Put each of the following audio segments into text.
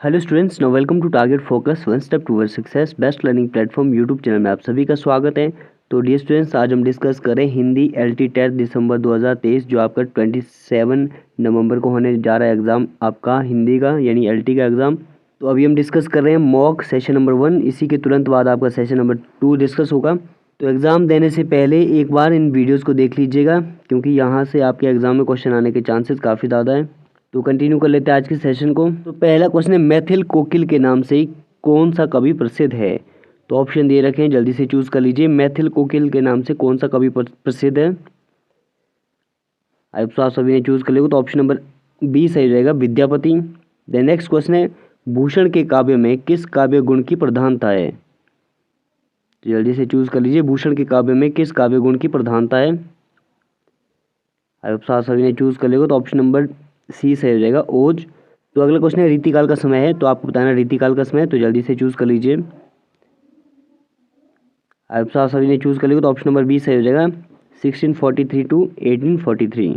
Hello students, now welcome to target focus one step toward success best learning platform YouTube channel में आप सभी का स्वागत है। तो डियर स्टूडेंट्स, आज हम डिस्कस करें हिंदी एलटी टेट दिसंबर 2023 जो आपका 27 नवंबर को होने जा रहा है एग्ज़ाम आपका हिंदी का यानी एलटी का एग्ज़ाम। तो अभी हम डिस्कस कर रहे हैं मॉक सेशन नंबर 1। इसी के तुरंत बाद आपका सेशन नंबर 2 डिस्कस होगा। तो एग्ज़ाम देने से पहले एक बार इन वीडियोज़ को देख लीजिएगा, क्योंकि यहाँ से आपके एग्ज़ाम में क्वेश्चन आने के चांसेस काफ़ी ज़्यादा हैं। तो कंटिन्यू कर लेते हैं आज के सेशन को। तो पहला क्वेश्चन है, मैथिल कोकिल के नाम से कौन सा कवि प्रसिद्ध है? तो ऑप्शन दे रखे हैं, जल्दी से चूज कर लीजिए। मैथिल कोकिल के नाम से कौन सा कवि प्रसिद्ध है? आप सभी ने चूज कर लिया तो ऑप्शन नंबर बी सही रहेगा, विद्यापति। द नेक्स्ट क्वेश्चन है, भूषण के काव्य में किस काव्य गुण की प्रधानता है? तो जल्दी से चूज कर लीजिए, भूषण के काव्य में किस काव्य गुण की प्रधानता है? आप सभी ने चूज कर लिया तो ऑप्शन नंबर सी सही हो जाएगा, ओज। तो अगला क्वेश्चन है, रीतिकाल का समय है, तो आपको बताना रीतिकाल का समय, तो जल्दी से चूज कर लीजिए। आप सभी ने चूज कर लिया तो ऑप्शन नंबर बी सही हो जाएगा, 1643 टू 1843।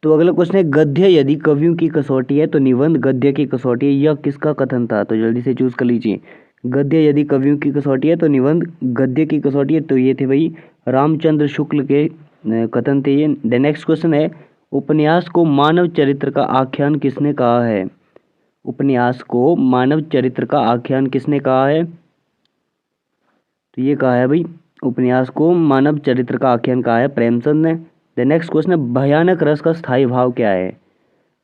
तो अगला क्वेश्चन है, गद्य यदि कवियों की कसौटी है तो निबंध गद्य की कसौटी है, यह किसका कथन था? तो जल्दी से चूज कर लीजिए। गद्य यदि कवियों की कसौटी है तो निबंध गद्य की कसौटी है, तो ये थे भाई रामचंद्र शुक्ल के कथन थे ये। द नेक्स्ट क्वेश्चन है, उपन्यास को मानव चरित्र का आख्यान किसने कहा है? उपन्यास को मानव चरित्र का आख्यान किसने कहा है? तो ये कहा है भाई, उपन्यास को मानव चरित्र का आख्यान कहा है प्रेमचंद ने। द नेक्स्ट क्वेश्चन है, भयानक रस का स्थायी भाव क्या है?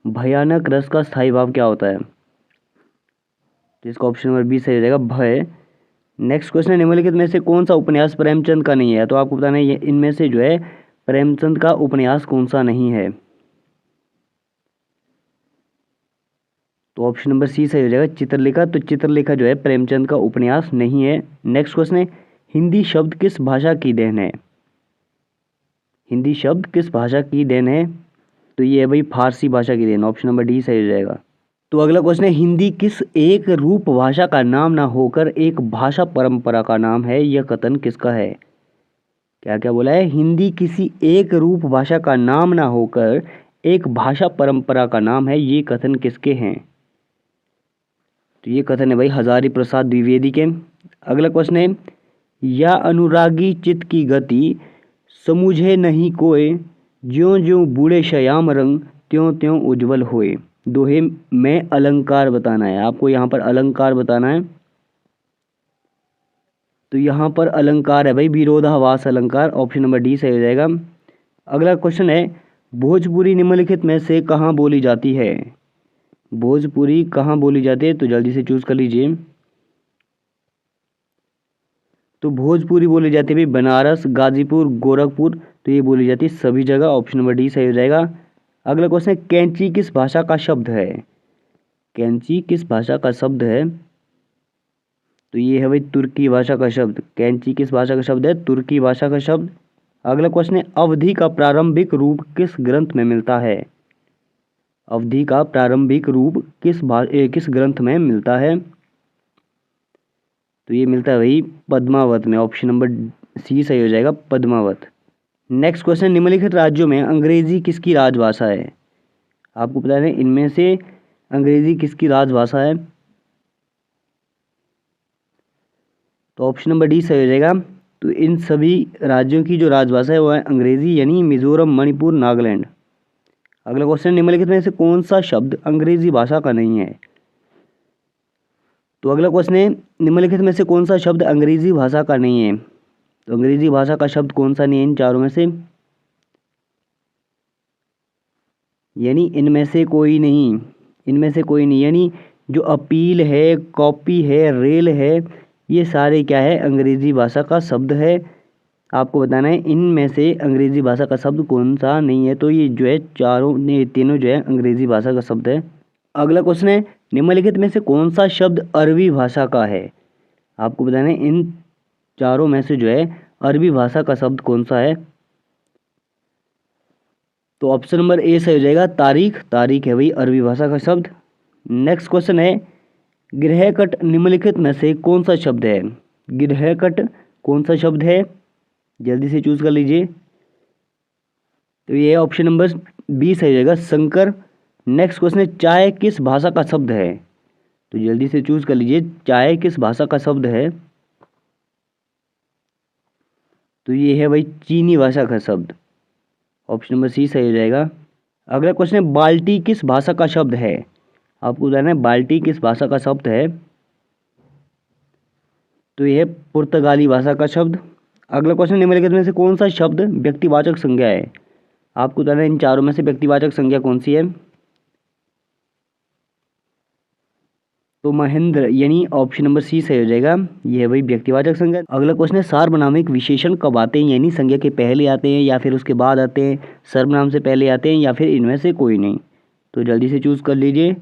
भयानक रस का स्थायी भाव क्या होता है? तो इसका ऑप्शन नंबर बी सही हो जाएगा, भय। नेक्स्ट क्वेश्चन है, निम्नलिखित में से कौन सा उपन्यास प्रेमचंद का नहीं है? तो आपको बताना है इनमें से जो है प्रेमचंद का उपन्यास कौन सा नहीं है? तो ऑप्शन नंबर सी सही हो जाएगा, चित्रलेखा। तो चित्रलेखा जो है प्रेमचंद का उपन्यास नहीं है। नेक्स्ट क्वेश्चन है, हिंदी शब्द किस भाषा की देन है? हिंदी शब्द किस भाषा की देन है? तो ये है भाई फारसी भाषा की देन, ऑप्शन नंबर डी सही हो जाएगा। तो अगला क्वेश्चन है, हिंदी किस एक रूप भाषा का नाम ना होकर एक भाषा परंपरा का नाम है, यह कथन किसका है? क्या क्या बोला है? हिंदी किसी एक रूप भाषा का नाम ना होकर एक भाषा परंपरा का नाम है, ये कथन किसके हैं? तो ये कथन है भाई हजारी प्रसाद द्विवेदी के। अगला क्वेश्चन है, या अनुरागी चित्त की गति समुझे नहीं कोय, ज्यों ज्यों बूढ़े श्याम रंग त्यों त्यों उज्जवल होए। दोहे में अलंकार बताना है आपको, यहाँ पर अलंकार बताना है। तो यहाँ पर अलंकार है भाई विरोधाभास अलंकार, ऑप्शन नंबर डी सही हो जाएगा। अगला क्वेश्चन है, भोजपुरी निम्नलिखित में से कहाँ बोली जाती है? भोजपुरी कहाँ बोली जाती है? तो जल्दी से चूज कर लीजिए। तो भोजपुरी बोली जाती है भाई बनारस, गाजीपुर, गोरखपुर, तो ये बोली जाती है सभी जगह, ऑप्शन नंबर डी सही हो जाएगा। अगला क्वेश्चन है, कैंची किस भाषा का शब्द है? कैंची किस भाषा का शब्द है? तो ये है भाई तुर्की भाषा का शब्द। कैंची किस भाषा का शब्द है? तुर्की भाषा का शब्द। अगला क्वेश्चन है, अवधि का प्रारंभिक रूप किस ग्रंथ में मिलता है? अवधि का प्रारंभिक रूप किस ग्रंथ में मिलता है? तो ये मिलता है भाई पद्मावत में, ऑप्शन नंबर सी सही हो जाएगा, पद्मावत। नेक्स्ट क्वेश्चन, निम्नलिखित राज्यों में अंग्रेजी किसकी राजभाषा है? आपको पता है इनमें से अंग्रेजी किसकी राजभाषा है? तो ऑप्शन नंबर डी सही हो जाएगा। तो इन सभी राज्यों की जो राजभाषा है वो है अंग्रेजी, यानी मिजोरम, मणिपुर, नागालैंड। अगला क्वेश्चन, निम्नलिखित में से कौन सा शब्द अंग्रेजी भाषा का नहीं है? तो अगला क्वेश्चन है, निम्नलिखित में से कौन सा शब्द अंग्रेजी भाषा का नहीं है? तो अंग्रेजी भाषा का शब्द कौन सा नहीं है इन चारों में से? यानी इनमें से कोई नहीं, इनमें से कोई नहीं, यानी जो अपील है, कॉपी है, रेल है, ये सारे क्या है? अंग्रेजी भाषा का शब्द है। आपको बताना है इनमें से अंग्रेजी भाषा का शब्द कौन सा नहीं है। तो ये जो है चारों तीनों जो है अंग्रेजी भाषा का शब्द है। अगला क्वेश्चन है, निम्नलिखित में से कौन सा शब्द अरबी भाषा का है? आपको बताना है इन चारों में से जो है अरबी भाषा का शब्द कौन सा है? तो ऑप्शन नंबर ए सही हो जाएगा, तारीख। तारीख है भाई अरबी भाषा का शब्द। नेक्स्ट क्वेश्चन है, गृहकट निम्नलिखित में से कौन सा शब्द है? गृहकट कौन सा शब्द है? जल्दी से चूज कर लीजिए। तो ये ऑप्शन नंबर बी सही हो जाएगा, संकर। नेक्स्ट क्वेश्चन है, चाय किस भाषा का शब्द है? तो जल्दी से चूज कर लीजिए। चाय किस भाषा का शब्द है? तो ये है भाई चीनी भाषा का शब्द। ऑप्शन नंबर सी सही हो जाएगा। अगला क्वेश्चन है बाल्टी किस भाषा का शब्द है? आपको बताना है बाल्टी किस भाषा का शब्द है। तो यह है पुर्तगाली भाषा का शब्द। अगला क्वेश्चन निम्नलिखित में से कौन सा शब्द व्यक्तिवाचक संज्ञा है? आपको बताना है इन चारों में से व्यक्तिवाचक संज्ञा कौन सी है। तो महेंद्र यानी ऑप्शन नंबर सी सही हो जाएगा। यह है भाई व्यक्तिवाचक संज्ञा। अगला क्वेश्चन है सार्वनामिक विशेषण कब आते हैं? यानी संज्ञा के पहले आते हैं या फिर उसके बाद आते हैं, सर्वनाम से पहले आते हैं या फिर इनमें से कोई नहीं। तो जल्दी से चूज कर लीजिए।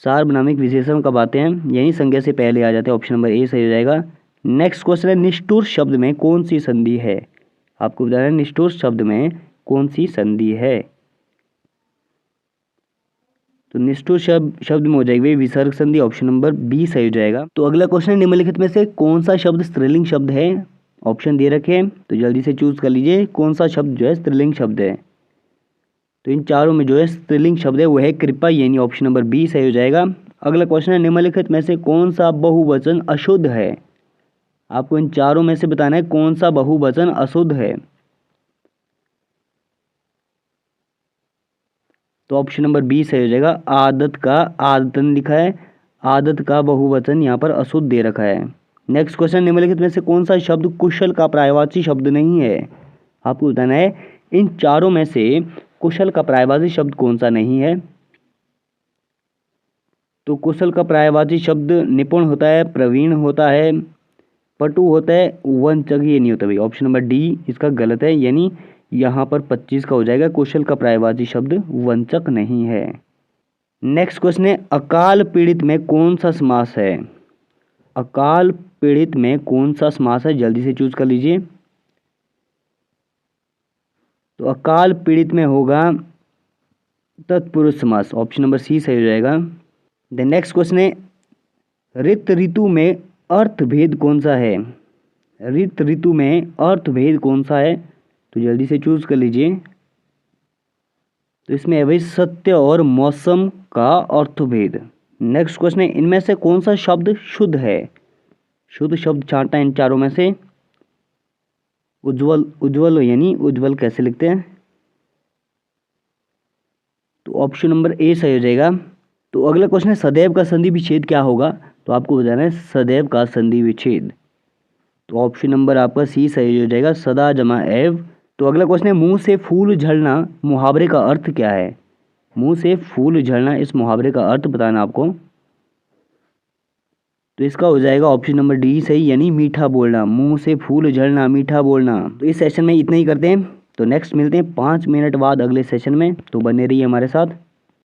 सार्वनामिक विशेषण कब आते हैं? यानी संज्ञा से पहले आ जाते हैं। ऑप्शन नंबर ए सही हो जाएगा। नेक्स्ट क्वेश्चन है निष्ठुर शब्द में कौन सी संधि है? आपको बताना है निष्ठुर शब्द में कौन सी संधि है। तो निष्ठुर शब्द में हो जाएगी विसर्ग संधि। ऑप्शन नंबर बी सही हो जाएगा। तो अगला क्वेश्चन है निम्नलिखित में से कौन सा शब्द स्त्रीलिंग शब्द है? ऑप्शन दे रखे हैं तो जल्दी से चूज कर लीजिए कौन सा शब्द जो है स्त्रीलिंग शब्द है। तो इन चारों में जो है स्त्रीलिंग शब्द है वो है कृपा, यानी ऑप्शन नंबर बी सही हो जाएगा। अगला क्वेश्चन है निम्नलिखित में से कौन सा बहुवचन अशुद्ध है? आपको इन चारों में से बताना है कौन सा बहुवचन अशुद्ध है। तो ऑप्शन नंबर बी सही हो जाएगा। आदत का आदतन लिखा है, आदत का बहुवचन यहाँ पर अशुद्ध दे रखा है। नेक्स्ट क्वेश्चन निम्नलिखित में से कौन सा शब्द कुशल का पर्यायवाची शब्द नहीं है? आपको बताना है इन चारों में से कुशल का पर्यायवाची शब्द कौन सा नहीं है। तो कुशल का पर्यायवाची शब्द निपुण होता है, प्रवीण होता है, पटु होता है, वंचक ये नहीं होता भाई। ऑप्शन नंबर डी इसका गलत है, यानी यहाँ पर 25 का हो जाएगा। कुशल का पर्यायवाची शब्द वंचक नहीं है। नेक्स्ट क्वेश्चन है अकाल पीड़ित में कौन सा समास है? अकाल पीड़ित में कौन सा समास है? जल्दी से चूज कर लीजिए। तो अकाल पीड़ित में होगा तत्पुरुष समास। ऑप्शन नंबर सी सही हो जाएगा। द नेक्स्ट क्वेश्चन है ऋत ऋतु में अर्थभेद कौन सा है? ऋत ऋतु में अर्थभेद कौन सा है? तो जल्दी से चूज कर लीजिए। तो इसमें है भाई सत्य और मौसम का अर्थभेद। नेक्स्ट क्वेश्चन है इनमें से कौन सा शब्द शुद्ध है? शुद्ध शब्द छांटा इन चारों में से। उज्जवल, उज्जवल यानी उज्जवल कैसे लिखते हैं? तो ऑप्शन नंबर ए सही हो जाएगा। तो अगला क्वेश्चन है सदैव का संधि विच्छेद क्या होगा? तो आपको बताना है सदैव का संधि विच्छेद। तो ऑप्शन नंबर आपका सी सही हो जाएगा, सदा जमा एव। तो अगला क्वेश्चन है मुंह से फूल झड़ना मुहावरे का अर्थ क्या है? मुंह से फूल झड़ना इस मुहावरे का अर्थ बताना आपको। तो इसका हो जाएगा ऑप्शन नंबर डी सही, यानी मीठा बोलना। मुंह से फूल झड़ना, मीठा बोलना। तो इस सेशन में इतना ही करते हैं। तो नेक्स्ट मिलते हैं 5 मिनट बाद अगले सेशन में। तो बने रहिए हमारे साथ।